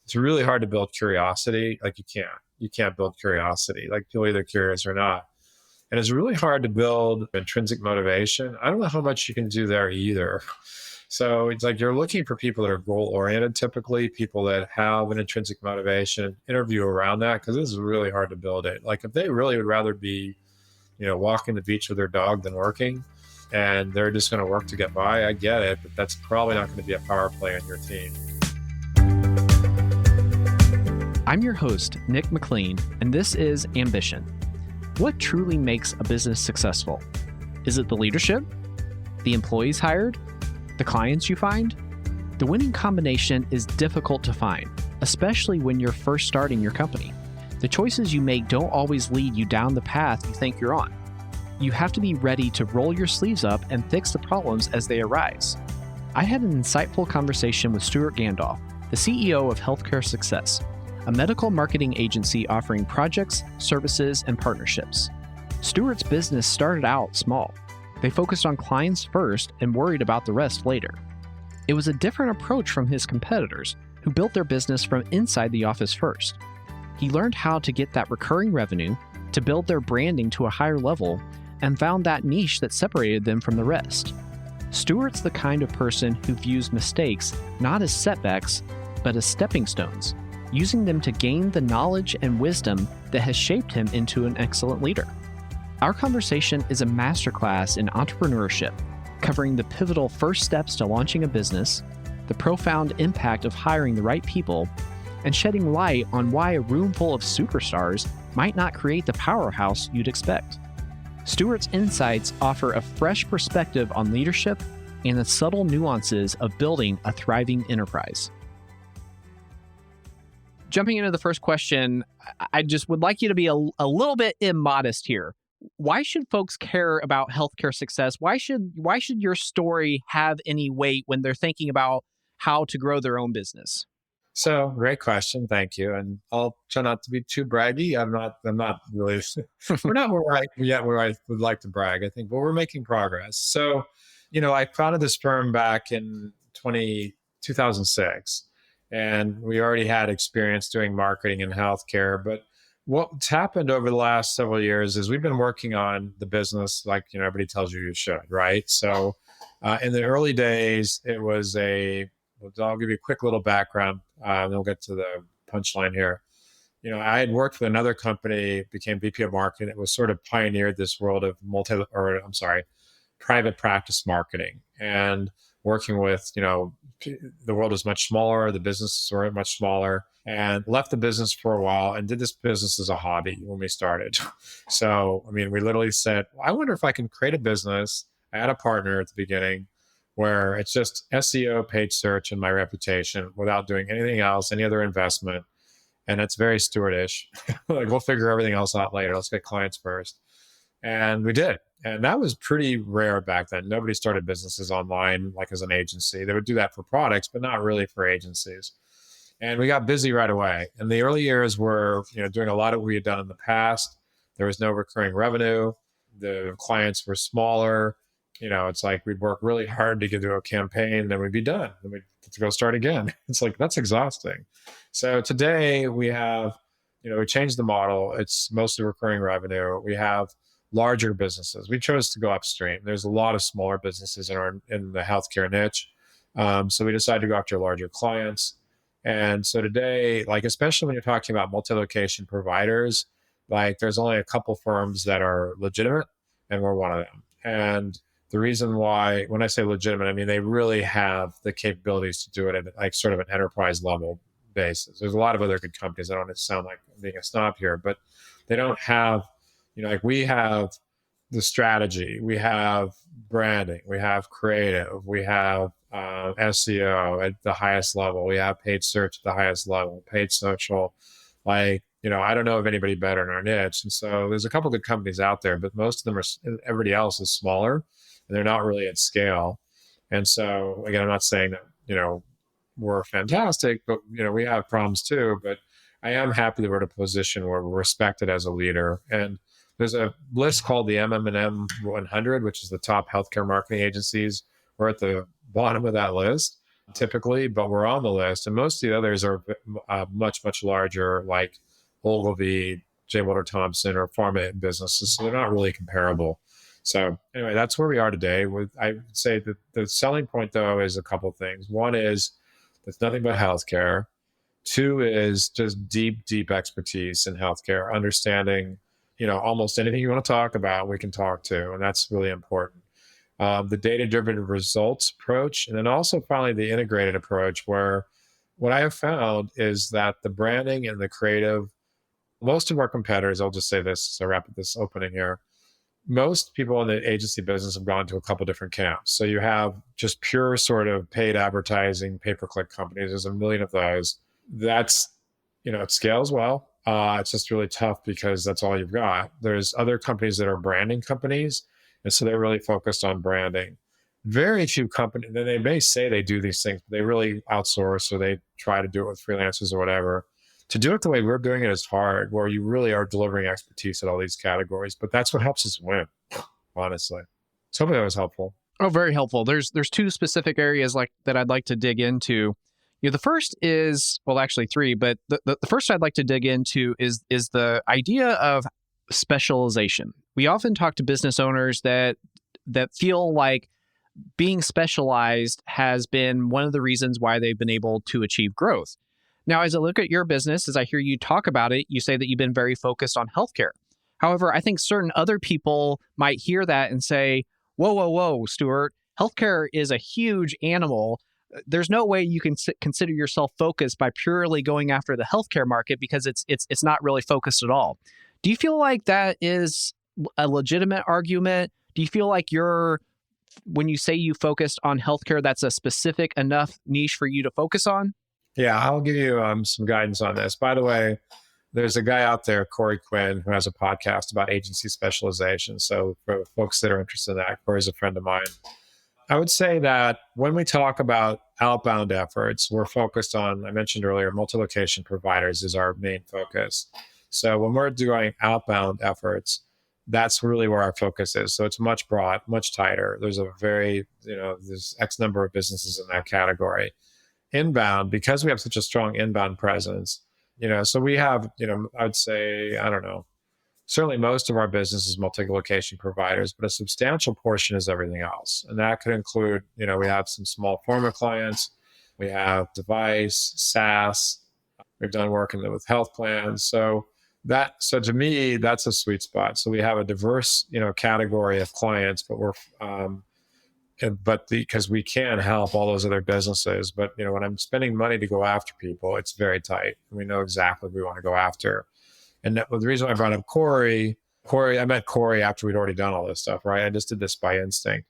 it's really hard to build curiosity. Like you can't build curiosity. Like people are either curious or not. And it's really hard to build intrinsic motivation. I don't know how much you can do there either. So it's like you're looking for people that are goal oriented, typically people that have an intrinsic motivation, interview around that, because this is really hard to build it. Like if they really would rather be, walking the beach with their dog than working, and they're just going to work to get by, I get it, but that's probably not going to be a power play on your team. I'm your host, Nick McLean, and this is Ambition. What truly makes a business successful? Is it the leadership? The employees hired? The clients you find? The winning combination is difficult to find, especially when you're first starting your company. The choices you make don't always lead you down the path you think you're on. You have to be ready to roll your sleeves up and fix the problems as they arise. I had an insightful conversation with Stewart Gandolf, the CEO of Healthcare Success, a medical marketing agency offering projects, services, and partnerships. Stewart's business started out small. They focused on clients first and worried about the rest later. It was a different approach from his competitors, who built their business from inside the office first. He learned how to get that recurring revenue, to build their branding to a higher level, and found that niche that separated them from the rest. Stewart's the kind of person who views mistakes not as setbacks, but as stepping stones, using them to gain the knowledge and wisdom that has shaped him into an excellent leader. Our conversation is a masterclass in entrepreneurship, covering the pivotal first steps to launching a business, the profound impact of hiring the right people, and shedding light on why a room full of superstars might not create the powerhouse you'd expect. Stewart's insights offer a fresh perspective on leadership and the subtle nuances of building a thriving enterprise. Jumping into the first question, I just would like you to be a little bit immodest here. Why should folks care about healthcare success? Why should your story have any weight when they're thinking about how to grow their own business? So great question. Thank you. And I'll try not to be too braggy. I'm not really, we're not where I would like to brag, I think, but we're making progress. So, I founded this firm back in 2006. And we already had experience doing marketing in healthcare. But what's happened over the last several years is we've been working on the business like, everybody tells you should, right? So in the early days, it was I'll give you a quick little background, and then we'll get to the punchline here. I had worked with another company, became VP of marketing. It was sort of pioneered this world of private practice marketing, and working with, the world is much smaller, the businesses were much smaller, and left the business for a while and did this business as a hobby when we started. So, we literally said, I wonder if I can create a business. I had a partner at the beginning where it's just SEO, paid search, and my reputation without doing anything else, any other investment. And it's very Stewartish. Like, we'll figure everything else out later. Let's get clients first. And we did. And that was pretty rare back then. Nobody started businesses online, like as an agency. They would do that for products, but not really for agencies. And we got busy right away. And the early years were, doing a lot of what we had done in the past. There was no recurring revenue. The clients were smaller. It's like we'd work really hard to get through a campaign, then we'd be done. Then we'd get to go start again. It's like, that's exhausting. So today we have, we changed the model. It's mostly recurring revenue. We have larger businesses. We chose to go upstream. There's a lot of smaller businesses in the healthcare niche. So we decided to go after larger clients. And so today, like, especially when you're talking about multi-location providers, like there's only a couple firms that are legitimate, and we're one of them. And the reason why, when I say legitimate, they really have the capabilities to do it at like sort of an enterprise level basis. There's a lot of other good companies. I don't want to sound like I'm being a snob here, but they don't have, like we have the strategy, we have branding, we have creative, we have SEO at the highest level, we have paid search at the highest level, paid social. Like, I don't know of anybody better in our niche. And so there's a couple good companies out there, but most of them everybody else is smaller and they're not really at scale. And so, again, I'm not saying that, we're fantastic, but, we have problems too. But I am happy that we're in a position where we're respected as a leader. And there's a list called the M&M 100, which is the top healthcare marketing agencies. We're at the bottom of that list. typically, but we're on the list. And most of the others are much, much larger, like Ogilvy, J. Walter Thompson, or pharma businesses. So they're not really comparable. So anyway, that's where we are today. I would say that the selling point, though, is a couple of things. One is it's nothing but healthcare. Two is just deep, deep expertise in healthcare, understanding, almost anything you want to talk about, we can talk to, and that's really important. The data-driven results approach, and then also finally the integrated approach, where what I have found is that the branding and the creative, most of our competitors, I'll just say this as I wrap up this opening here, most people in the agency business have gone to a couple different camps. So you have just pure sort of paid advertising, pay-per-click companies. There's a million of those. That's, it scales well. It's just really tough because that's all you've got. There's other companies that are branding companies. And so they're really focused on branding. Very few companies, they may say they do these things, but they really outsource or they try to do it with freelancers or whatever. To do it the way we're doing it is hard, where you really are delivering expertise in all these categories. But that's what helps us win, honestly. So hopefully that was helpful. Oh, very helpful. There's two specific areas like that I'd like to dig into. The first is, well, actually three, but the first I'd like to dig into is the idea of specialization. We often talk to business owners that feel like being specialized has been one of the reasons why they've been able to achieve growth. Now, as I look at your business, as I hear you talk about it, you say that you've been very focused on healthcare. However, I think certain other people might hear that and say, whoa, Stewart, healthcare is a huge animal. There's no way you can consider yourself focused by purely going after the healthcare market because it's not really focused at all. Do you feel like that is a legitimate argument? Do you feel like when you say you focused on healthcare, that's a specific enough niche for you to focus on? Yeah, I'll give you some guidance on this. By the way, there's a guy out there, Corey Quinn, who has a podcast about agency specialization. So for folks that are interested in that, Corey's a friend of mine. I would say that when we talk about outbound efforts, we're focused on, I mentioned earlier, multi-location providers is our main focus. So when we're doing outbound efforts, that's really where our focus is. So it's much broad, much tighter. There's there's X number of businesses in that category. Inbound, because we have such a strong inbound presence, so we have, I would say, I don't know, certainly most of our business is multi-location providers, but a substantial portion is everything else. And that could include, we have some small pharma clients, we have device, SaaS, we've done work with health plans. So to me, that's a sweet spot. So we have a diverse, category of clients, but because we can help all those other businesses. But, when I'm spending money to go after people, it's very tight. We know exactly what we want to go after. And the reason I brought up Corey, I met Corey after we'd already done all this stuff, right? I just did this by instinct.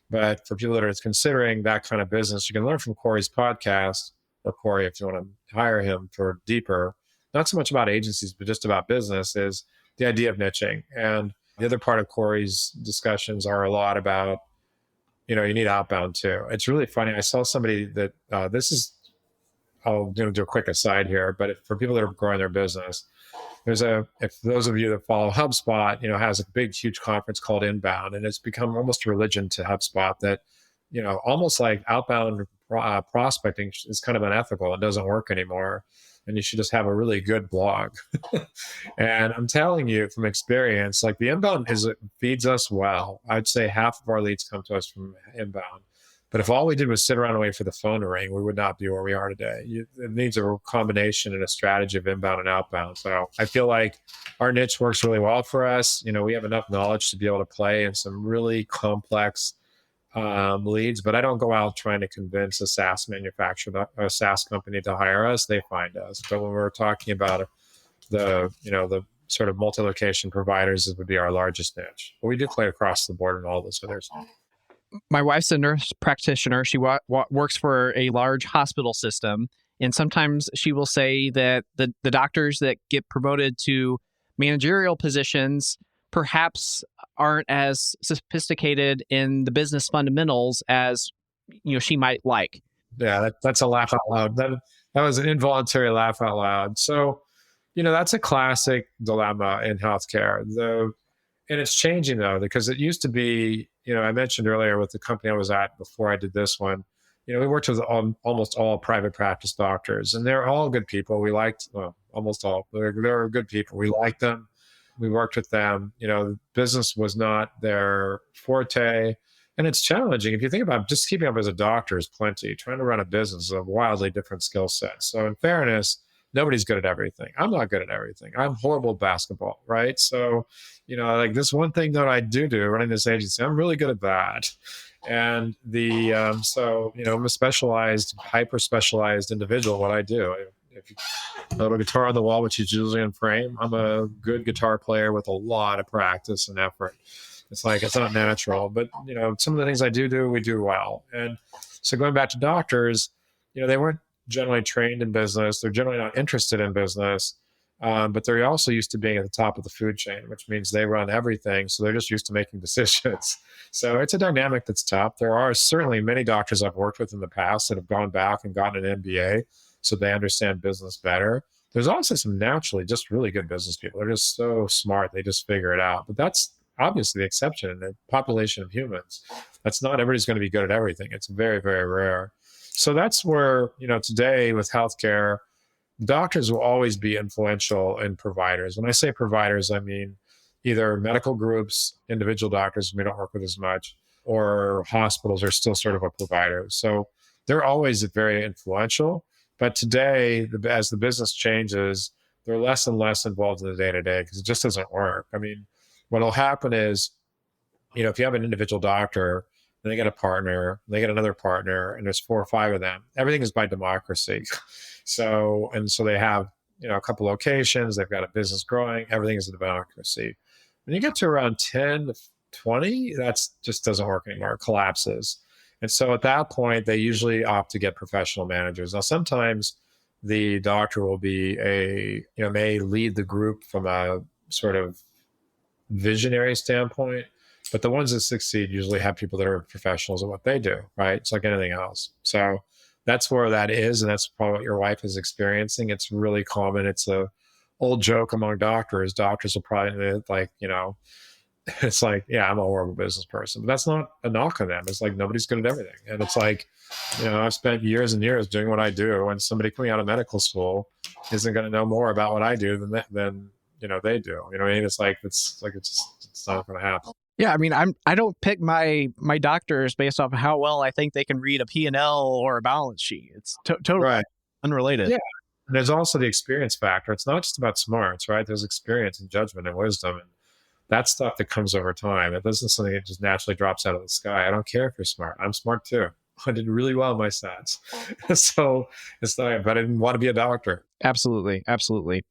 But for people that are considering that kind of business, you can learn from Corey's podcast, or Corey, if you want to hire him for deeper, not so much about agencies, but just about business, is the idea of niching. And the other part of Corey's discussions are a lot about, you need outbound too. It's really funny. I saw somebody that I'll do a quick aside here, but for people that are growing their business, if those of you that follow HubSpot, has a big, huge conference called Inbound, and it's become almost a religion to HubSpot that, almost like outbound prospecting is kind of unethical and doesn't work anymore. And you should just have a really good blog. And I'm telling you from experience, like the inbound feeds us well. I'd say half of our leads come to us from inbound. But if all we did was sit around and wait for the phone to ring, we would not be where we are today. It needs a combination and a strategy of inbound and outbound. So I feel like our niche works really well for us. We have enough knowledge to be able to play in some really complex leads, but I don't go out trying to convince a SaaS manufacturer, a SaaS company to hire us. They find us. But when we're talking about the sort of multi-location providers, it would be our largest niche. But we do play across the board in all those others. My wife's a nurse practitioner. She works for a large hospital system. And sometimes she will say that the doctors that get promoted to managerial positions perhaps aren't as sophisticated in the business fundamentals as she might like. Yeah, that's a laugh out loud. That was an involuntary laugh out loud. So, that's a classic dilemma in healthcare. And it's changing though, because it used to be, I mentioned earlier with the company I was at before I did this one, we worked with almost all private practice doctors, and they're all good people. We liked, well, almost all, they're good people. We liked them. We worked with them. Business was not their forte. And it's challenging. If you think about just keeping up as a doctor is plenty. Trying to run a business is a wildly different skill set. So, in fairness, nobody's good at everything. I'm not good at everything. I'm horrible at basketball, right? So, like this one thing that I do running this agency, I'm really good at that. And I'm a specialized, hyper specialized individual. What I do, if you put a guitar on the wall, which is usually in frame, I'm a good guitar player with a lot of practice and effort. It's like, it's not natural, but some of the things I do, we do well. And so going back to doctors, they weren't generally trained in business. They're generally not interested in business, but they're also used to being at the top of the food chain, which means they run everything. So they're just used to making decisions. So it's a dynamic that's tough. There are certainly many doctors I've worked with in the past that have gone back and gotten an MBA, so they understand business better. There's also some naturally just really good business people. They're just so smart. They just figure it out. But that's obviously the exception in a population of humans. That's not everybody's going to be good at everything. It's very, very rare. So that's where, today with healthcare, doctors will always be influential in providers. When I say providers, I mean either medical groups, individual doctors we don't work with as much, or hospitals are still sort of a provider. So they're always very influential. But today, as the business changes, they're less and less involved in the day-to-day because it just doesn't work. I mean, what'll happen is, if you have an individual doctor, and they get a partner, they get another partner, and there's 4 or 5 of them. Everything is by democracy. So they have, a couple locations, they've got a business growing, everything is a democracy. When you get to around 10 to 20, that's just doesn't work anymore. It collapses. And so at that point, they usually opt to get professional managers. Now, sometimes the doctor will be may lead the group from a sort of visionary standpoint, but the ones that succeed usually have people that are professionals at what they do, right? It's like anything else. So that's where that is, and that's probably what your wife is experiencing. It's really common. It's a old joke among doctors. Doctors will probably it's like, yeah, I'm a horrible business person, but that's not a knock on them. It's like nobody's good at everything, and it's like, I've spent years and years doing what I do, and somebody coming out of medical school isn't going to know more about what I do than they do. What I mean? It's not going to happen. Yeah, I mean, I don't pick my doctors based off of how well I think they can read a P&L or a balance sheet. It's totally Right. unrelated. Yeah. And there's also the experience factor. It's not just about smarts, right? There's experience and judgment and wisdom, and that's stuff that comes over time. It isn't something that just naturally drops out of the sky. I don't care if you're smart. I'm smart too. I did really well in my stats. So it's not, but I didn't want to be a doctor. Absolutely. Absolutely.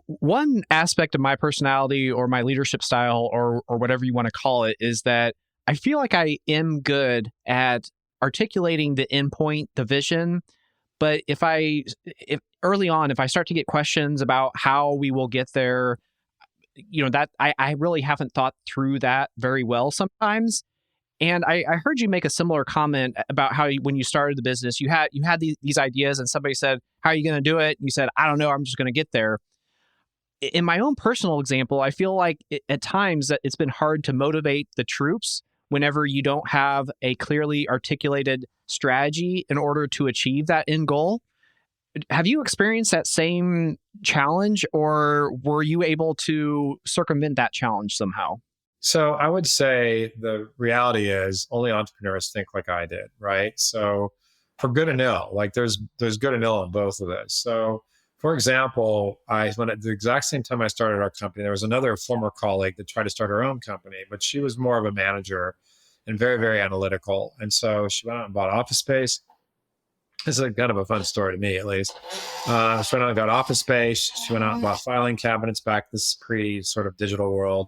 One aspect of my personality or my leadership style or whatever you want to call it is that I feel like I am good at articulating the endpoint, the vision. But if early on, if I start to get questions about how we will get there, that I really haven't thought through that very well sometimes. And I heard you make a similar comment about how when you started the business, you had these ideas and somebody said, "How are you going to do it?" And you said, "I don't know. I'm just going to get there." In my own personal example, I feel like at times that it's been hard to motivate the troops whenever you don't have a clearly articulated strategy in order to achieve that end goal. Have you experienced that same challenge, or were you able to circumvent that challenge somehow? So I would say the reality is only entrepreneurs think like I did, right? So for good and ill, like there's good and ill in both of this. So for example, when at the exact same time I started our company, there was another former colleague that tried to start her own company, but she was more of a manager and very, very analytical. And so she went out and bought office space. This is kind of a fun story to me, at least. She went out and got office space. She went out and bought filing cabinets back this pre sort of digital world,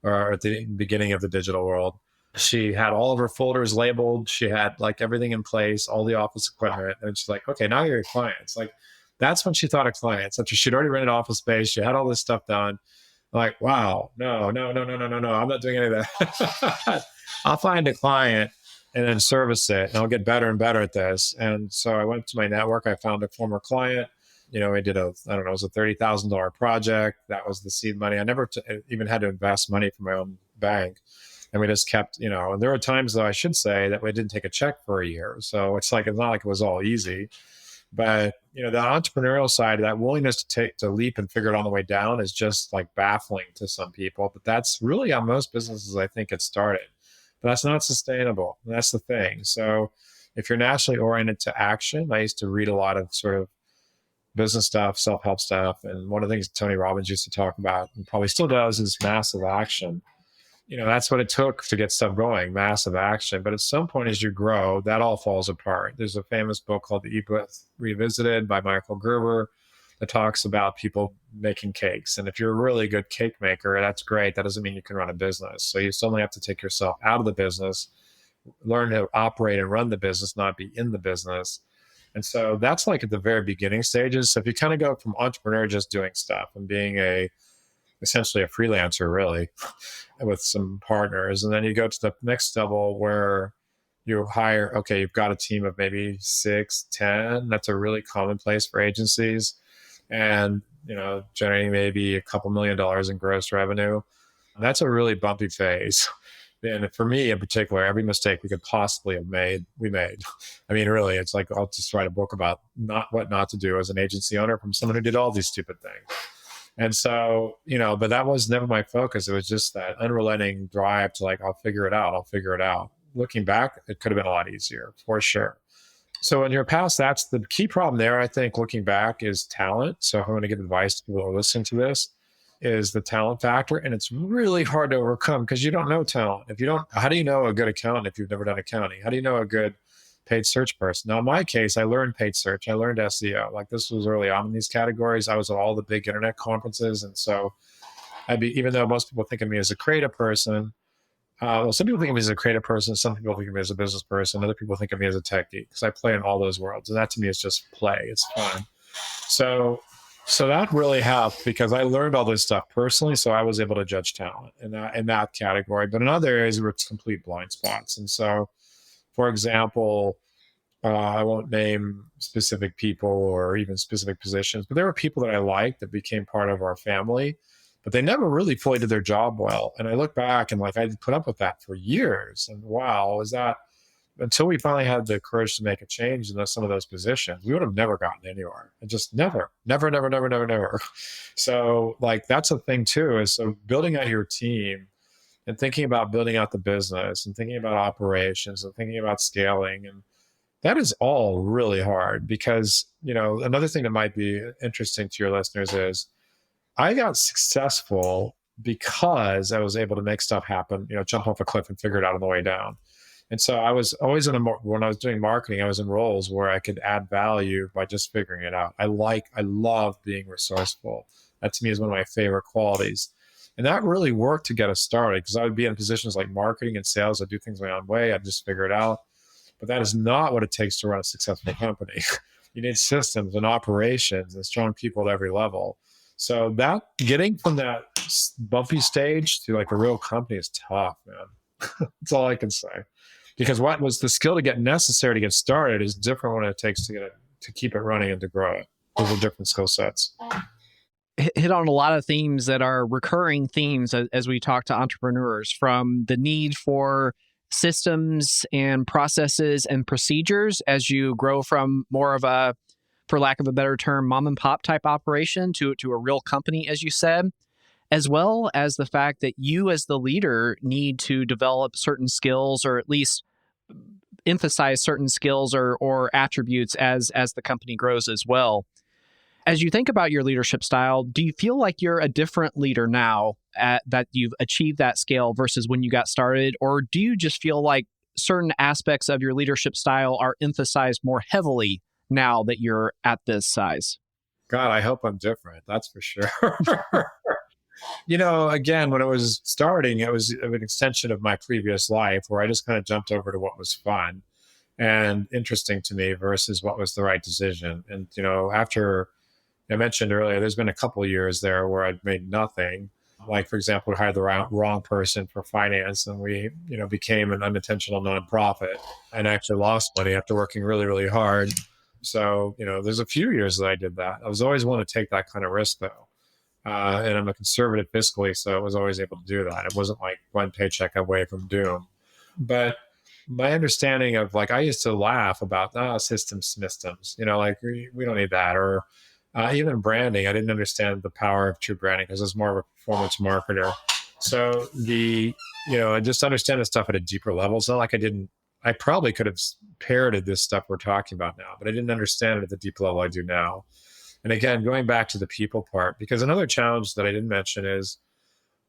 or at the beginning of the digital world. She had all of her folders labeled. She had like everything in place, all the office equipment. And she's like, okay, now you're your clients. Like, that's when she thought of clients. After she'd already rented office space, she had all this stuff done. Like, wow, no, I'm not doing any of that. I'll find a client and then service it, and I'll get better and better at this. And so I went to my network. I found a former client. We did it was a $30,000 project. That was the seed money. I never even had to invest money from my own bank. And we just kept, and there were times, though, I should say, that we didn't take a check for a year. So it's not like it was all easy. But the entrepreneurial side, that willingness to leap and figure it on the way down is just like baffling to some people. But that's really how most businesses, I think, get started. But that's not sustainable. And that's the thing. So if you're naturally oriented to action, I used to read a lot of sort of business stuff, self-help stuff. And one of the things Tony Robbins used to talk about, and probably still does, is massive action. That's what it took to get stuff going, massive action. But at some point, as you grow, that all falls apart. There's a famous book called The E-Myth Revisited by Michael Gerber that talks about people making cakes. And if you're a really good cake maker, that's great. That doesn't mean you can run a business. So you suddenly have to take yourself out of the business, learn to operate and run the business, not be in the business. And so that's like at the very beginning stages. So if you kind of go from entrepreneur just doing stuff and being essentially a freelancer, really, with some partners, and then you go to the next level where you hire, okay, you've got a team of maybe 6, 10. That's a really commonplace for agencies. And, generating maybe a couple $1 million in gross revenue. That's a really bumpy phase. And for me in particular, every mistake we could possibly have made, we made. I mean, really, it's like I'll just write a book about what not to do as an agency owner from someone who did all these stupid things. And so, but that was never my focus. It was just that unrelenting drive to like, I'll figure it out. Looking back, it could have been a lot easier, for sure. So in your past, that's the key problem there, I think, looking back, is talent. So if I want to give advice to people who are listening to this, is the talent factor. And it's really hard to overcome because you don't know talent. How do you know a good accountant if you've never done accounting? How do you know a good paid search person? Now, in my case, I learned paid search. I learned SEO. Like, this was early on in these categories. I was at all the big internet conferences. And so even though most people think of me as a creative person, some people think of me as a creative person. Some people think of me as a business person. Other people think of me as a tech geek because I play in all those worlds. And that to me is just play. It's fun. So that really helped because I learned all this stuff personally. So I was able to judge talent in that category. But in other areas, it was complete blind spots. And so, for example, I won't name specific people or even specific positions, but there were people that I liked that became part of our family, but they never really fully did their job well. And I look back and like I put up with that for years. And wow, is that until we finally had the courage to make a change in some of those positions, we would have never gotten anywhere. And just never. So like that's a thing too, is so building out your team and thinking about building out the business and thinking about operations and thinking about scaling. And that is all really hard because, another thing that might be interesting to your listeners is I got successful because I was able to make stuff happen, jump off a cliff and figure it out on the way down. And so I was always when I was doing marketing, I was in roles where I could add value by just figuring it out. I love being resourceful. That to me is one of my favorite qualities. And that really worked to get us started because I would be in positions like marketing and sales. I'd do things my own way. I'd just figure it out. But that is not what it takes to run a successful company. You need systems and operations and strong people at every level. So that getting from that bumpy stage to like a real company is tough, man. That's all I can say. Because what was the skill to get necessary to get started is different when it takes to keep it running and to grow it. Those are different skill sets. Hit on a lot of themes that are recurring themes as we talk to entrepreneurs, from the need for systems and processes and procedures as you grow from more of a, for lack of a better term, mom and pop type operation to a real company, as you said, as well as the fact that you as the leader need to develop certain skills or at least emphasize certain skills or attributes as the company grows as well. As you think about your leadership style, do you feel like you're a different leader now that you've achieved that scale versus when you got started? Or do you just feel like certain aspects of your leadership style are emphasized more heavily now that you're at this size? God, I hope I'm different. That's for sure. Again, when it was starting, it was an extension of my previous life where I just kind of jumped over to what was fun and interesting to me versus what was the right decision. And, after I mentioned earlier, there's been a couple of years there where I'd made nothing. Like, for example, we hired the wrong person for finance and we, became an unintentional nonprofit and actually lost money after working really, really hard. So, there's a few years that I did that. I was always willing to take that kind of risk though. And I'm a conservative fiscally, so I was always able to do that. It wasn't like one paycheck away from doom. But my understanding of like, I used to laugh about systems, like we don't need that. Or even branding, I didn't understand the power of true branding because I was more of a performance marketer. So I just understand this stuff at a deeper level. It's not like I probably could have parroted this stuff we're talking about now, but I didn't understand it at the deep level I do now. And again, going back to the people part, because another challenge that I didn't mention is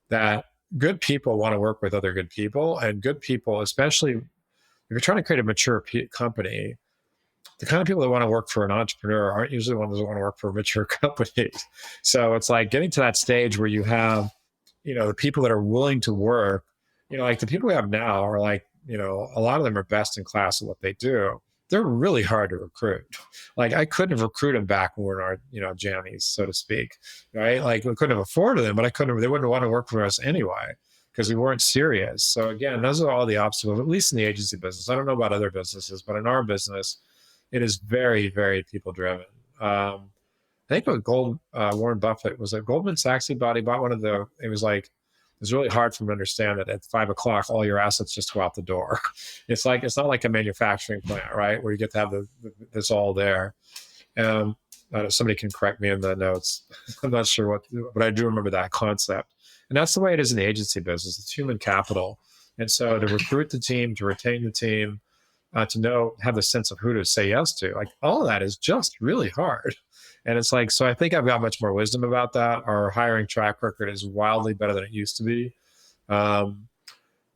that good people want to work with other good people, and good people, especially if you're trying to create a mature company, the kind of people that want to work for an entrepreneur aren't usually the ones that want to work for mature companies. So it's like getting to that stage where you have, the people that are willing to work, like the people we have now are like, a lot of them are best in class at what they do. They're really hard to recruit. Like I couldn't have recruited them back when we were in our jammies, so to speak, right? Like we couldn't have afforded them, but they wouldn't want to work for us anyway because we weren't serious. So again, those are all the obstacles, at least in the agency business. I don't know about other businesses, but in our business, it is very, very people driven. I think with Warren Buffett was at Goldman Sachs, he bought one of it was really hard for him to understand that at 5 o'clock, all your assets just go out the door. It's not like a manufacturing plant, right? Where you get to have this all there. Somebody can correct me in the notes. I'm not sure but I do remember that concept. And that's the way it is in the agency business. It's human capital. And so to recruit the team, to retain the team, to have the sense of who to say yes to, like all of that is just really hard. And it's like, so I think I've got much more wisdom about that. Our hiring track record is wildly better than it used to be. So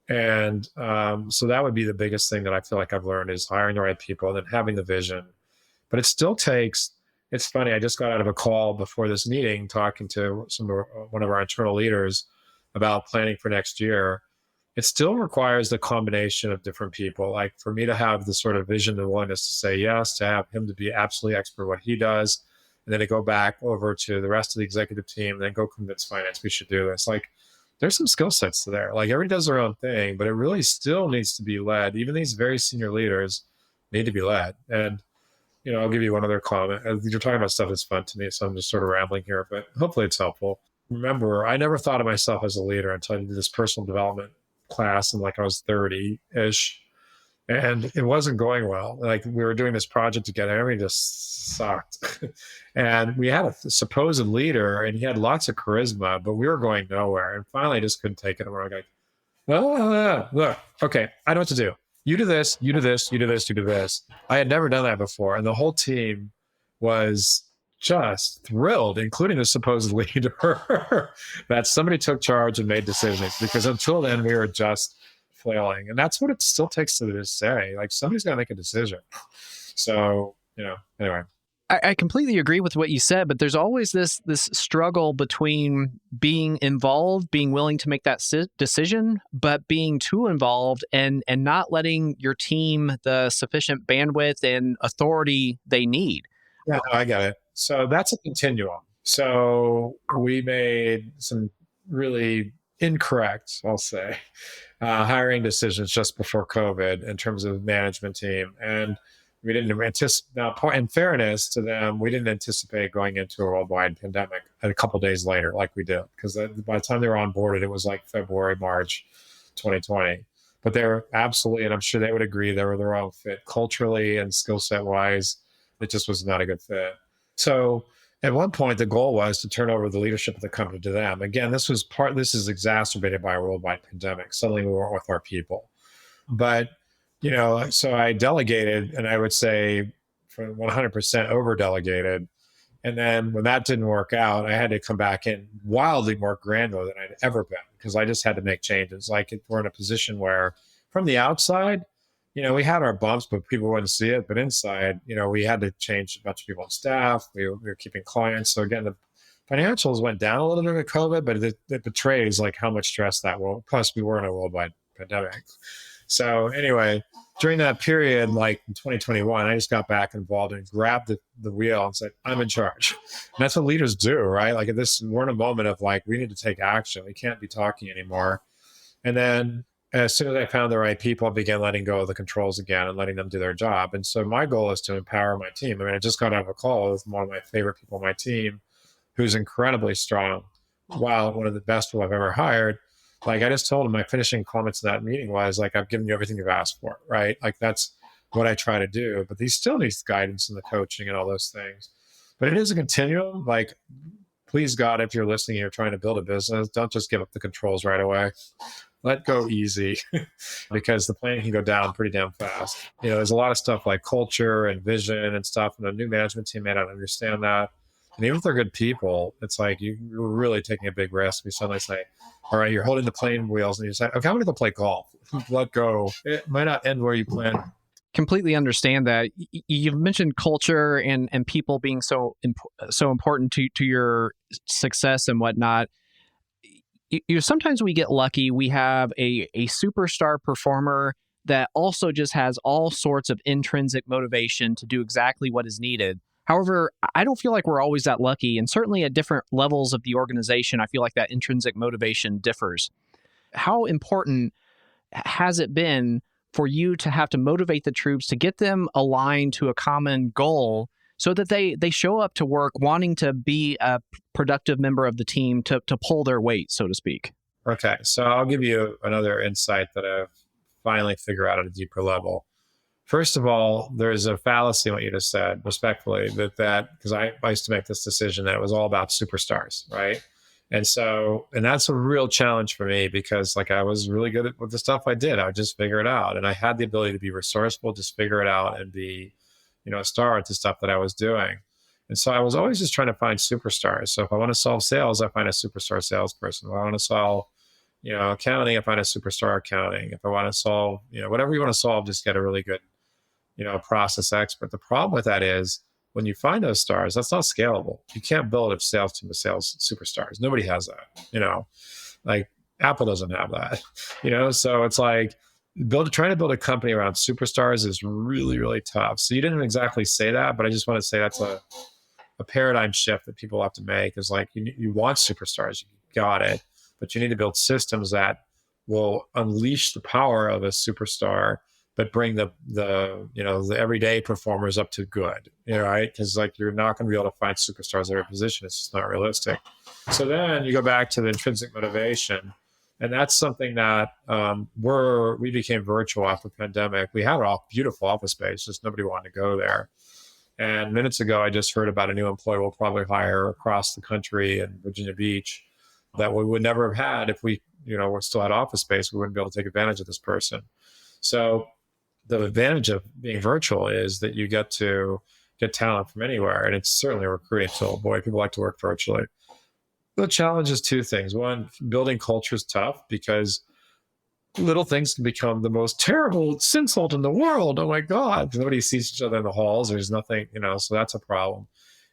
that would be the biggest thing that I feel like I've learned is hiring the right people and then having the vision. But it still takes, it's funny, I just got out of a call before this meeting talking to one of our internal leaders about planning for next year. It still requires the combination of different people. Like for me to have the sort of vision and willingness to say yes, to have him to be absolutely expert at what he does, and then to go back over to the rest of the executive team, and then go convince finance we should do this. Like there's some skill sets there. Like everybody does their own thing, but it really still needs to be led. Even these very senior leaders need to be led. And, I'll give you one other comment. You're talking about stuff that's fun to me, so I'm just sort of rambling here, but hopefully it's helpful. Remember, I never thought of myself as a leader until I did this personal development class and like I was 30-ish. And it wasn't going well. Like we were doing this project together, everything just sucked. And we had a supposed leader and he had lots of charisma, but we were going nowhere. And finally I just couldn't take it. And we're like, look, okay, I know what to do. You do this, you do this, you do this, you do this. I had never done that before. And the whole team was just thrilled, including the supposed leader, that somebody took charge and made decisions, because until then we were just flailing. And that's what it still takes to this day. Like somebody's got to make a decision. So, anyway. I completely agree with what you said, but there's always this struggle between being involved, being willing to make that decision, but being too involved and not letting your team the sufficient bandwidth and authority they need. Yeah, I get it. So that's a continuum. So we made some really incorrect, I'll say, hiring decisions just before COVID in terms of management team. And we didn't anticipate, now, in fairness to them, we didn't anticipate going into a worldwide pandemic a couple of days later, like we did, because by the time they were onboarded, it was like February, March 2020. But they're absolutely, and I'm sure they would agree, they were the wrong fit culturally and skill set wise. It just was not a good fit. So at one point, the goal was to turn over the leadership of the company to them. Again, this is exacerbated by a worldwide pandemic. Suddenly we weren't with our people. But so I delegated, and I would say for 100% over delegated. And then when that didn't work out, I had to come back in wildly more granular than I'd ever been, because I just had to make changes. Like we're in a position where from the outside, we had our bumps, but people wouldn't see it. But inside, we had to change a bunch of people on staff. We were keeping clients. So again, the financials went down a little bit with COVID, but it betrays like how much stress that will. Plus, we were in a worldwide pandemic. So anyway, during that period, like in 2021, I just got back involved and grabbed the wheel and said, I'm in charge. And that's what leaders do, right? Like we're in a moment of like, we need to take action. We can't be talking anymore. And then as soon as I found the right people, I began letting go of the controls again and letting them do their job. And so my goal is to empower my team. I mean, I just got out of a call with one of my favorite people on my team, who's incredibly strong. Wow, one of the best people I've ever hired. Like I just told him, my finishing comments in that meeting was like, I've given you everything you've asked for, right? Like that's what I try to do. But he still needs guidance and the coaching and all those things. But it is a continuum. Like, please God, if you're listening, you're trying to build a business, don't just give up the controls right away. Let go easy because the plane can go down pretty damn fast. There's a lot of stuff like culture and vision and stuff, and a new management team may not understand that. And even if they're good people, it's like you're really taking a big risk. We suddenly say, all right, you're holding the plane wheels and you say, okay, I'm going to go play golf. Let go. It might not end where you plan. Completely understand that. You've mentioned culture and people being so important to your success and whatnot. Sometimes we get lucky. We have a superstar performer that also just has all sorts of intrinsic motivation to do exactly what is needed. However, I don't feel like we're always that lucky. And certainly at different levels of the organization, I feel like that intrinsic motivation differs. How important has it been for you to have to motivate the troops to get them aligned to a common goal so that they show up to work wanting to be a productive member of the team to pull their weight, so to speak? Okay, so I'll give you another insight that I've finally figured out at a deeper level. First of all, there's a fallacy in what you just said, respectfully, that because I used to make this decision that it was all about superstars, right? And that's a real challenge for me because like I was really good at the stuff I did. I would just figure it out. And I had the ability to be resourceful, just figure it out and be, a star at the stuff that I was doing. And so I was always just trying to find superstars. So if I want to solve sales, I find a superstar salesperson. If I want to solve, accounting, I find a superstar accounting. If I want to solve, whatever you want to solve, just get a really good, process expert. The problem with that is when you find those stars, that's not scalable. You can't build a sales team of sales superstars. Nobody has that, like Apple doesn't have that, so it's like trying to build a company around superstars is really, really tough. So you didn't exactly say that, but I just want to say that's a paradigm shift that people have to make is like, you want superstars, you got it, but you need to build systems that will unleash the power of a superstar, but bring the everyday performers up to good, right? Because like you're not going to be able to find superstars at every position. It's just not realistic. So then you go back to the intrinsic motivation, and that's something that we became virtual after the pandemic. We had a beautiful office space, just nobody wanted to go there. And minutes ago, I just heard about a new employee we'll probably hire across the country in Virginia Beach that we would never have had if we, we still had office space. We wouldn't be able to take advantage of this person. So the advantage of being virtual is that you get to get talent from anywhere. And it's certainly a recruiting tool. Boy, people like to work virtually. The challenge is two things. One, building culture is tough because little things can become the most terrible insult in the world. Oh my God. Nobody sees each other in the halls. There's nothing, so that's a problem.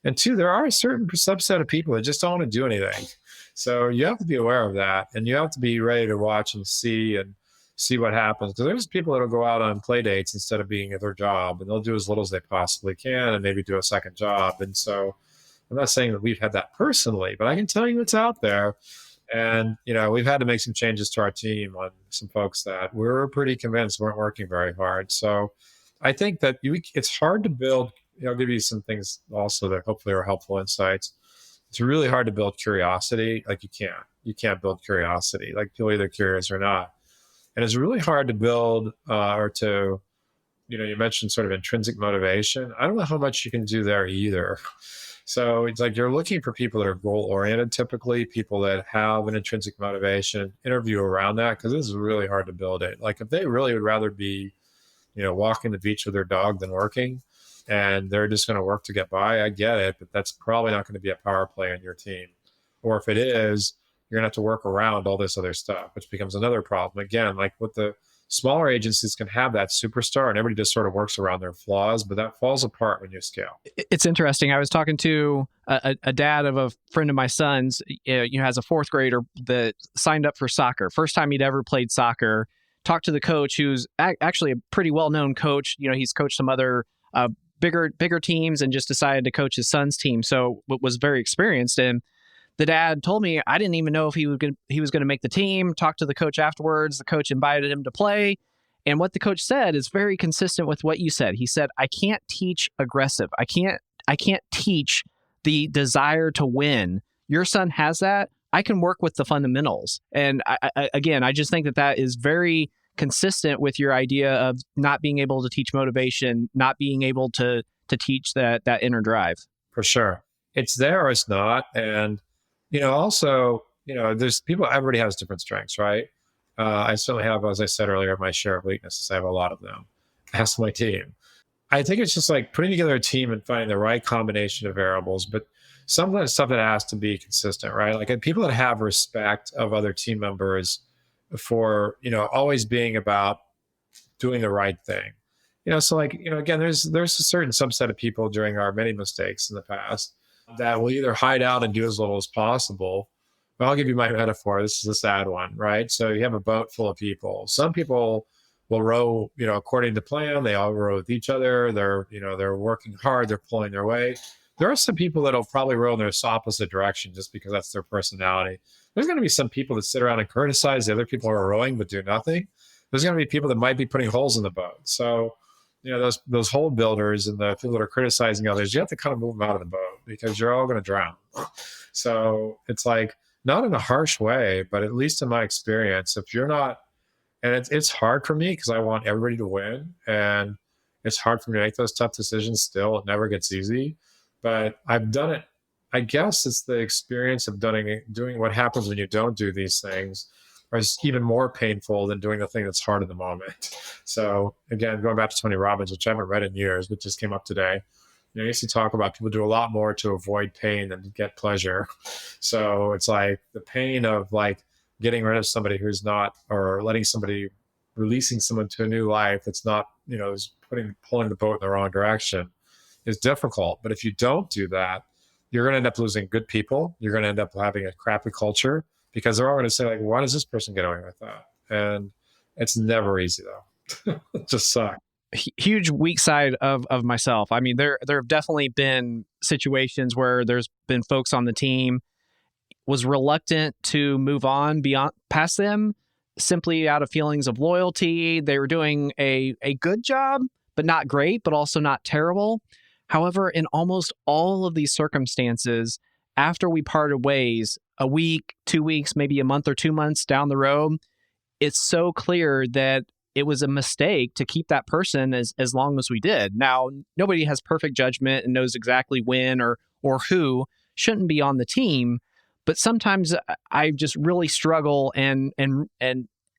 And two, there are a certain subset of people that just don't want to do anything. So you have to be aware of that. And you have to be ready to watch and see what happens. Because there's people that'll go out on play dates instead of being at their job, and they'll do as little as they possibly can and maybe do a second job. And so I'm not saying that we've had that personally, but I can tell you it's out there. And, we've had to make some changes to our team on some folks that we're pretty convinced weren't working very hard. So I think that it's hard to build, I'll give you some things also that hopefully are helpful insights. It's really hard to build curiosity. Like you can't build curiosity. Like people are either curious or not. And it's really hard to build you mentioned sort of intrinsic motivation. I don't know how much you can do there either. So it's like you're looking for people that are goal-oriented, typically, people that have an intrinsic motivation, interview around that, because this is really hard to build it. Like if they really would rather be, walking the beach with their dog than working, and they're just going to work to get by, I get it, but that's probably not going to be a power play on your team. Or if it is, you're going to have to work around all this other stuff, which becomes another problem. Again, like with the smaller agencies can have that superstar and everybody just sort of works around their flaws, but that falls apart when you scale. It's interesting. I was talking to a dad of a friend of my son's, has a fourth grader that signed up for soccer. First time he'd ever played soccer. Talked to the coach, who's actually a pretty well-known coach. He's coached some other bigger teams and just decided to coach his son's team. So was very experienced. And the dad told me, I didn't even know if he was going to make the team. Talked to the coach afterwards. The coach invited him to play. And what the coach said is very consistent with what you said. He said, I can't teach aggressive. I can't teach the desire to win. Your son has that. I can work with the fundamentals. And again, I just think that is very consistent with your idea of not being able to teach motivation, not being able to teach that inner drive. For sure. It's there or it's not. And, also, there's people, everybody has different strengths, right? I certainly have, as I said earlier, my share of weaknesses. I have a lot of them. Ask my team. I think it's just like putting together a team and finding the right combination of variables, but some of that stuff that has to be consistent, right? Like people that have respect of other team members for, always being about doing the right thing. So like, again, there's a certain subset of people during our many mistakes in the past that will either hide out and do as little as possible. But I'll give you my metaphor. This is a sad one, right? So you have a boat full of people. Some people will row, according to plan. They all row with each other. They're working hard. They're pulling their weight. There are some people that'll probably row in the opposite direction just because that's their personality. There's going to be some people that sit around and criticize the other people who are rowing but do nothing. There's going to be people that might be putting holes in the boat. So, those hole builders and the people that are criticizing others, you have to kind of move them out of the boat because you're all going to drown. So it's like, not in a harsh way, but at least in my experience, if you're not, and it's hard for me because I want everybody to win, and it's hard for me to make those tough decisions still. It never gets easy, but I've done it. I guess it's the experience of doing what happens when you don't do these things is even more painful than doing the thing that's hard in the moment. So again, going back to Tony Robbins, which I haven't read in years, but just came up today. I used to talk about people do a lot more to avoid pain than to get pleasure. So it's like the pain of like getting rid of somebody who's not, or releasing someone to a new life that's not, is pulling the boat in the wrong direction is difficult. But if you don't do that, you're going to end up losing good people. You're going to end up having a crappy culture because they're all going to say like, why does this person get away with that? And it's never easy though. It just sucks. Huge weak side of myself. I mean, there have definitely been situations where there's been folks on the team was reluctant to move on past them simply out of feelings of loyalty. They were doing a good job, but not great, but also not terrible. However, in almost all of these circumstances, after we parted ways, a week, 2 weeks, maybe a month or 2 months down the road, it's so clear that it was a mistake to keep that person as long as we did. Now, nobody has perfect judgment and knows exactly when or who shouldn't be on the team, but sometimes I just really struggle and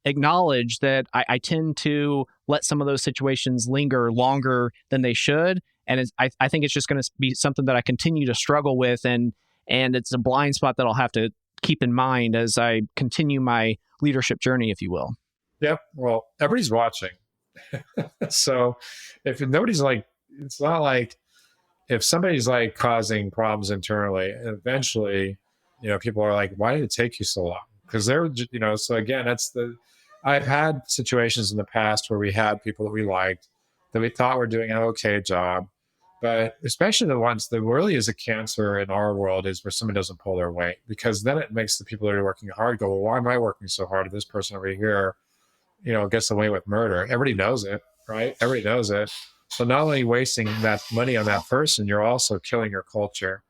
acknowledge that I tend to let some of those situations linger longer than they should. And I think it's just going to be something that I continue to struggle with, and it's a blind spot that I'll have to keep in mind as I continue my leadership journey, if you will. Yep. Well, everybody's watching. So if nobody's like, it's not like if somebody's like causing problems internally, eventually, people are like, why did it take you so long? Because they're, so again, I've had situations in the past where we had people that we liked, that we thought were doing an okay job, but especially the ones that really is a cancer in our world is where someone doesn't pull their weight, because then it makes the people that are working hard go, well, why am I working so hard? This person over here, gets away with murder. Everybody knows it, right? Everybody knows it. So not only wasting that money on that person, you're also killing your culture.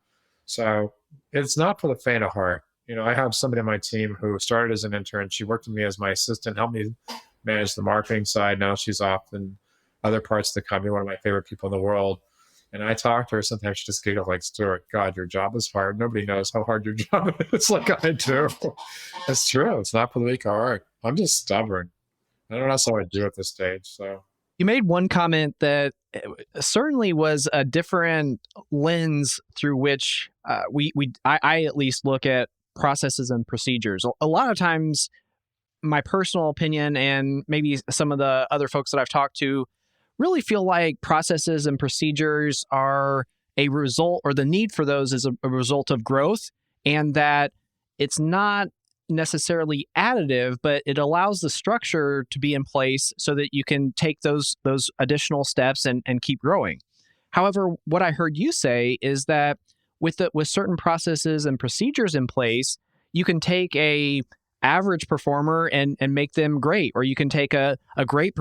So it's not for the faint of heart. I have somebody on my team who started as an intern. She worked with me as my assistant, helped me manage the marketing side. Now she's off in other parts of the company, one of my favorite people in the world. And I talk to her, sometimes she just giggles like, Stewart, God, your job is hard. Nobody knows how hard your job is like I do. It's true. It's not for the weak of heart. I'm just stubborn. I don't know how I do at this stage. So you made one comment that certainly was a different lens through which I at least look at processes and procedures. A lot of times, my personal opinion and maybe some of the other folks that I've talked to really feel like processes and procedures are a result, or the need for those is a result of growth, and that it's not necessarily additive, but it allows the structure to be in place so that you can take those additional steps and keep growing. However, what I heard you say is that with certain processes and procedures in place, you can take a average performer and make them great, or you can take a great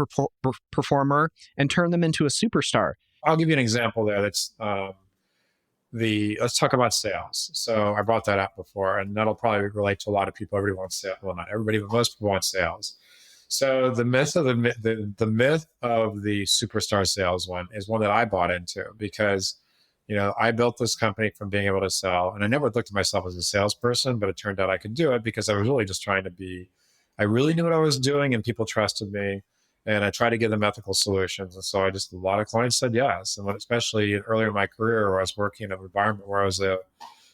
performer and turn them into a superstar. I'll give you an example there. That's let's talk about sales. So I brought that up before, and that'll probably relate to a lot of people. Everybody wants sales. Well, not everybody, but most people want sales. So the myth of the myth of the superstar sales one is one that I bought into because, I built this company from being able to sell, and I never looked at myself as a salesperson, but it turned out I could do it because I was really just trying to be. I really knew what I was doing, and people trusted me, and I tried to give them ethical solutions. And so a lot of clients said yes, and especially earlier in my career, where I was working in an environment where I was a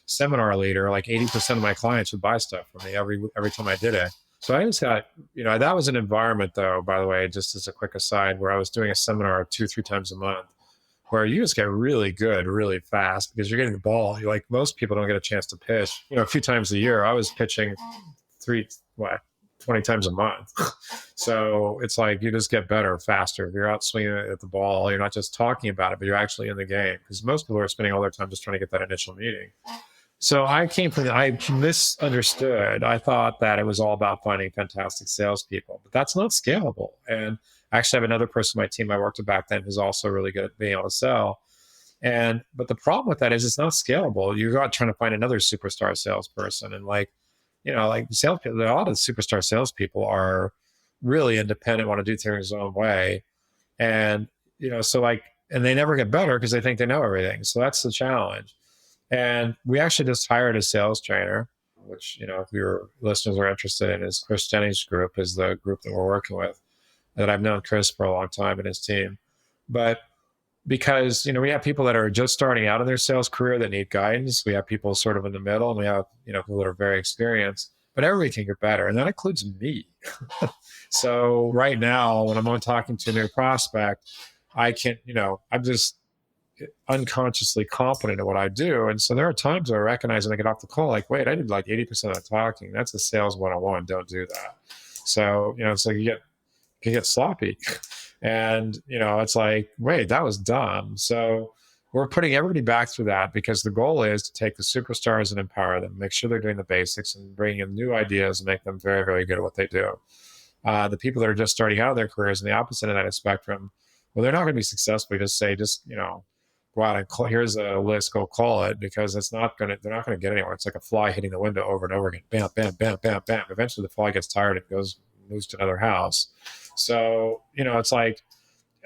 seminar leader, like 80% of my clients would buy stuff from me every time I did it. So I just had, that was an environment though, by the way, just as a quick aside, where I was doing a seminar 2-3 times a month, where you just get really good, really fast because you're getting the ball. Like most people don't get a chance to pitch, a few times a year. I was pitching 20 times a month. So it's like you just get better faster. You're out swinging at the ball. You're not just talking about it, but you're actually in the game because most people are spending all their time just trying to get that initial meeting. So I misunderstood. I thought that it was all about finding fantastic salespeople, but that's not scalable. And I actually have another person on my team I worked with back then who's also really good at being able to sell. But the problem with that is it's not scalable. You're not trying to find another superstar salesperson. And like salespeople, a lot of superstar salespeople are really independent, want to do things their own way. And, and they never get better because they think they know everything. So that's the challenge. And we actually just hired a sales trainer, which, if your listeners are interested in, is Chris Jennings' group, is the group that we're working with. And I've known Chris for a long time and his team. But because, we have people that are just starting out in their sales career that need guidance. We have people sort of in the middle, and we have, people that are very experienced, but everybody can get better. And that includes me. So right now, when I'm talking to a new prospect, I can, I'm just unconsciously confident in what I do. And so there are times where I recognize when I get off the call, like, wait, I did like 80% of the talking. That's a sales 101. Don't do that. So, so you get sloppy. And, it's like, wait, that was dumb. So we're putting everybody back through that because the goal is to take the superstars and empower them, make sure they're doing the basics and bring in new ideas and make them very, very good at what they do. The people that are just starting out of their careers on the opposite end of that spectrum, well, they're not going to be successful. Go out and call, here's a list, go call it, because they're not going to get anywhere. It's like a fly hitting the window over and over again. Bam, bam, bam, bam, bam. Eventually the fly gets tired and moves to another house. So, it's like,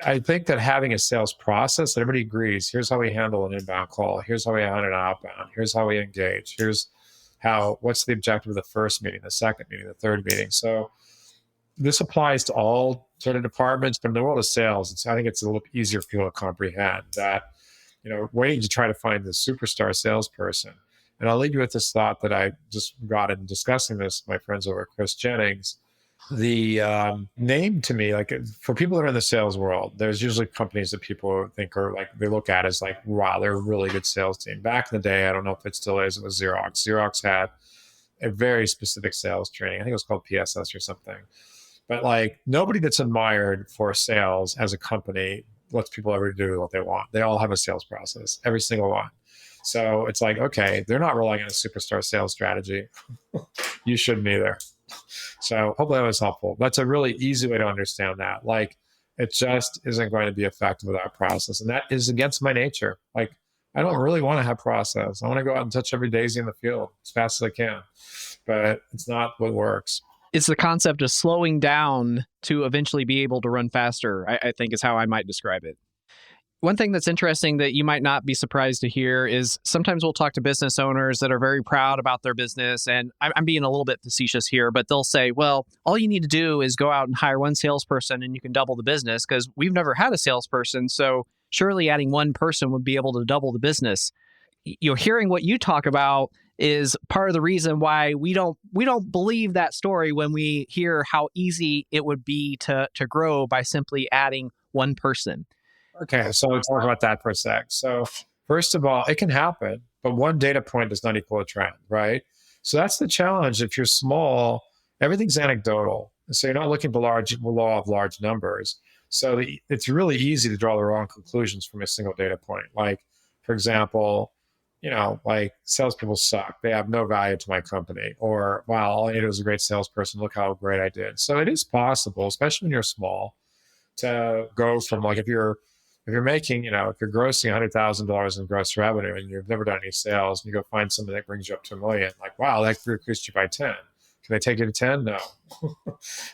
I think that having a sales process that everybody agrees, here's how we handle an inbound call. Here's how we handle an outbound. Here's how we engage. What's the objective of the first meeting, the second meeting, the third meeting. So this applies to all sort of departments, but in the world of sales, I think it's a little easier for people to comprehend that, waiting to try to find the superstar salesperson. And I'll leave you with this thought that I just got in discussing this with my friends over at Chris Jennings. The name to me, like for people that are in the sales world, there's usually companies that people think are like, they look at as like, wow, they're a really good sales team. Back in the day, I don't know if it still is, it was Xerox. Xerox had a very specific sales training. I think it was called PSS or something. But like nobody that's admired for sales as a company lets people ever do what they want. They all have a sales process, every single one. So it's like, okay, they're not relying on a superstar sales strategy. You shouldn't either. So hopefully that was helpful. That's a really easy way to understand that. Like, it just isn't going to be effective without process. And that is against my nature. Like, I don't really want to have process. I want to go out and touch every daisy in the field as fast as I can. But it's not what works. It's the concept of slowing down to eventually be able to run faster, I think is how I might describe it. One thing that's interesting that you might not be surprised to hear is sometimes we'll talk to business owners that are very proud about their business. And I'm being a little bit facetious here, but they'll say, well, all you need to do is go out and hire one salesperson and you can double the business because we've never had a salesperson. So surely adding one person would be able to double the business. Hearing what you talk about is part of the reason why we don't believe that story when we hear how easy it would be to grow by simply adding one person. Okay, so let's talk about that for a sec. So first of all, it can happen, but one data point does not equal a trend, right? So that's the challenge. If you're small, everything's anecdotal. So you're not looking for law of large numbers. So it's really easy to draw the wrong conclusions from a single data point. Like, for example, like salespeople suck. They have no value to my company. Or, wow, all I needed was a great salesperson. Look how great I did. So it is possible, especially when you're small, to go from like, if you're If you're making, if you're grossing $100,000 in gross revenue and you've never done any sales, and you go find somebody that brings you up to a million, like, wow, that increased you by 10. Can they take you to 10? No.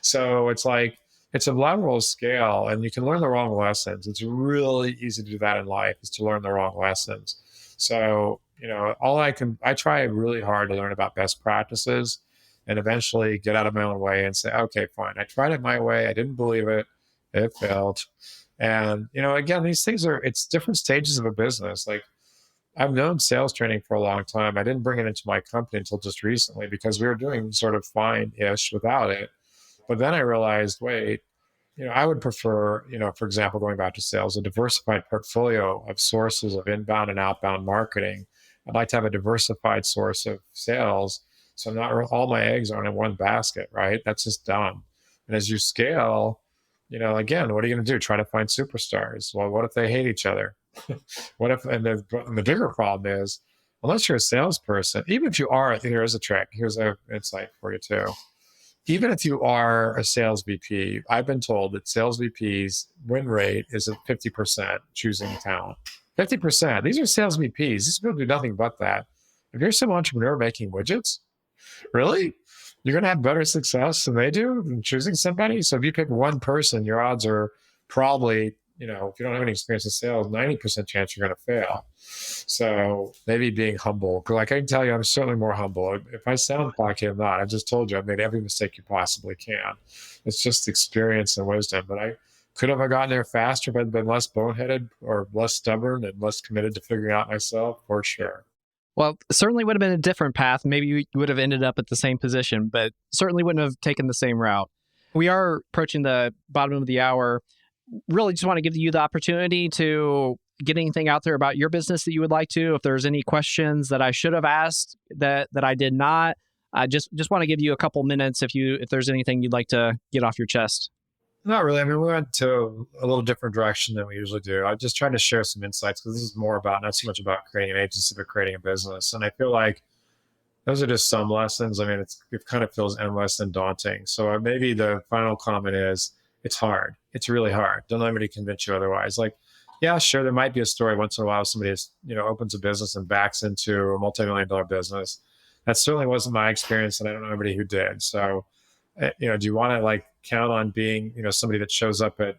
So it's like, it's a lateral scale, and you can learn the wrong lessons. It's really easy to do that in life, is to learn the wrong lessons. So, I try really hard to learn about best practices and eventually get out of my own way and say, okay, fine. I tried it my way. I didn't believe it. It failed. And, again, these things it's different stages of a business. Like, I've known sales training for a long time. I didn't bring it into my company until just recently because we were doing sort of fine-ish without it. But then I realized, wait, I would prefer, for example, going back to sales, a diversified portfolio of sources of inbound and outbound marketing. I'd like to have a diversified source of sales. So not all my eggs aren't in one basket, right? That's just dumb. And as you scale, again, what are you going to do? Try to find superstars. Well, what if they hate each other? What if, and the bigger problem is, unless you're a salesperson, even if you are, here is a trick. Here's an insight for you too. Even if you are a sales VP, I've been told that sales VPs win rate is at 50% choosing talent. 50%. These are sales VPs. These people do nothing but that. If you're some entrepreneur making widgets, really? You're going to have better success than they do in choosing somebody? So if you pick one person, your odds are probably, if you don't have any experience in sales, 90% chance you're going to fail. So maybe being humble. Like, I can tell you, I'm certainly more humble. If I sound cocky, I'm not. I just told you I've made every mistake you possibly can. It's just experience and wisdom. But could have gotten there faster if I'd been less boneheaded or less stubborn and less committed to figuring out myself? For sure. Well, certainly would have been a different path. Maybe you would have ended up at the same position, but certainly wouldn't have taken the same route. We are approaching the bottom of the hour. Really just want to give you the opportunity to get anything out there about your business that you would like to. If there's any questions that I should have asked that I did not, I just want to give you a couple minutes if there's anything you'd like to get off your chest. Not really. I mean, we went to a little different direction than we usually do. I'm just trying to share some insights because this is more about, not so much about creating an agency, but creating a business. And I feel like those are just some lessons. I mean, it kind of feels endless and daunting. So maybe the final comment is, it's hard. It's really hard. Don't let anybody convince you otherwise. Like, yeah, sure, there might be a story once in a while somebody opens a business and backs into a multi-million-dollar business. That certainly wasn't my experience, and I don't know anybody who did. So, do you want to count on being, somebody that shows up at,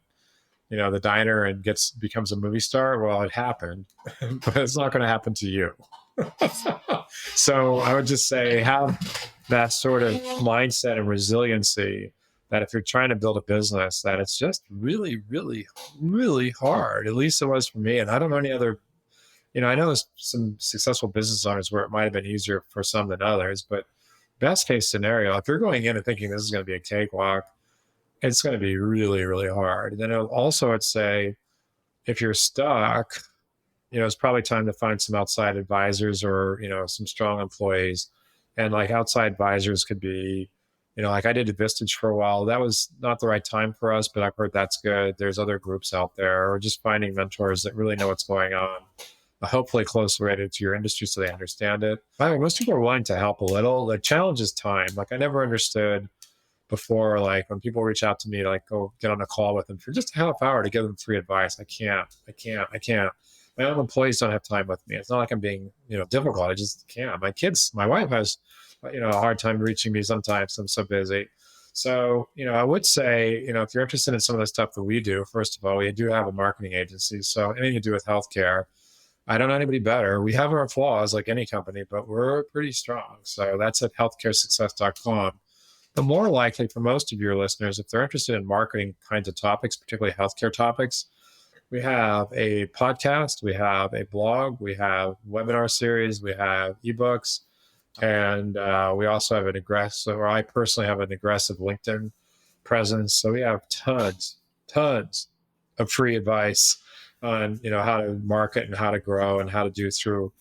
the diner and becomes a movie star? Well, it happened, but it's not going to happen to you. So I would just say, have that sort of mindset and resiliency that if you're trying to build a business, that it's just really, really, really hard. At least it was for me. And I don't know any other, I know there's some successful business owners where it might have been easier for some than others, but best case scenario, if you're going in and thinking this is going to be a cakewalk, it's going to be really, really hard. And then I'd say, if you're stuck, it's probably time to find some outside advisors or, some strong employees. And outside advisors could be, I did Vistage for a while. That was not the right time for us, but I've heard that's good. There's other groups out there, or just finding mentors that really know what's going on, hopefully closely related to your industry so they understand it. By the way, most people are willing to help a little. The challenge is time. I never understood before, when people reach out to me, go get on a call with them for just a half hour to give them free advice. I can't. My own employees don't have time with me. It's not like I'm being, difficult. I just can't. My wife has, a hard time reaching me sometimes. I'm so busy. So, I would say, if you're interested in some of the stuff that we do, first of all, we do have a marketing agency. So anything to do with healthcare, I don't know anybody better. We have our flaws like any company, but we're pretty strong. So that's at healthcaresuccess.com. The more likely for most of your listeners, if they're interested in marketing kinds of topics, particularly healthcare topics, we have a podcast, we have a blog, we have webinar series, we have ebooks, and we also have I personally have an aggressive LinkedIn presence. So we have tons of free advice on, how to market and how to grow and how to do through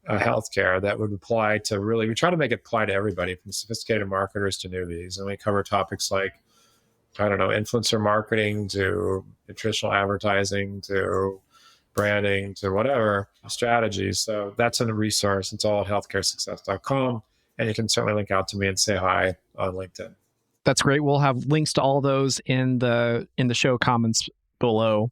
healthcare that would apply to we try to make it apply to everybody, from sophisticated marketers to newbies. And we cover topics like, influencer marketing to nutritional advertising to branding to whatever strategies. So that's in a resource. It's all at healthcaresuccess.com. And you can certainly link out to me and say hi on LinkedIn. That's great. We'll have links to all those in the show comments below.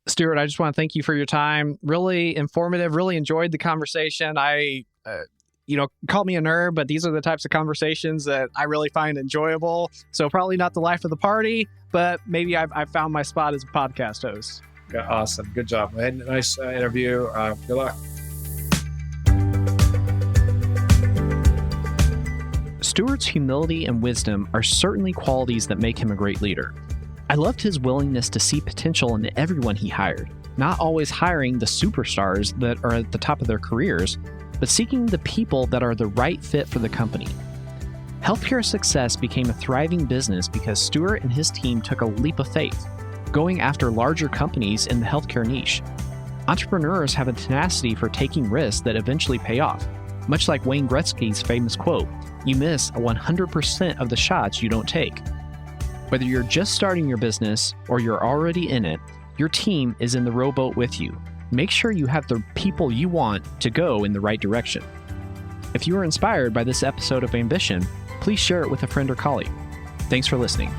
Stewart, I just want to thank you for your time. Really informative, really enjoyed the conversation. Call me a nerd, but these are the types of conversations that I really find enjoyable. So probably not the life of the party, but maybe I've found my spot as a podcast host. Yeah, awesome. Good job. Nice interview. Good luck. Stewart's humility and wisdom are certainly qualities that make him a great leader. I loved his willingness to see potential in everyone he hired, not always hiring the superstars that are at the top of their careers, but seeking the people that are the right fit for the company. Healthcare Success became a thriving business because Stewart and his team took a leap of faith, going after larger companies in the healthcare niche. Entrepreneurs have a tenacity for taking risks that eventually pay off, much like Wayne Gretzky's famous quote, "You miss 100% of the shots you don't take." Whether you're just starting your business or you're already in it, your team is in the rowboat with you. Make sure you have the people you want to go in the right direction. If you were inspired by this episode of Ambition, please share it with a friend or colleague. Thanks for listening.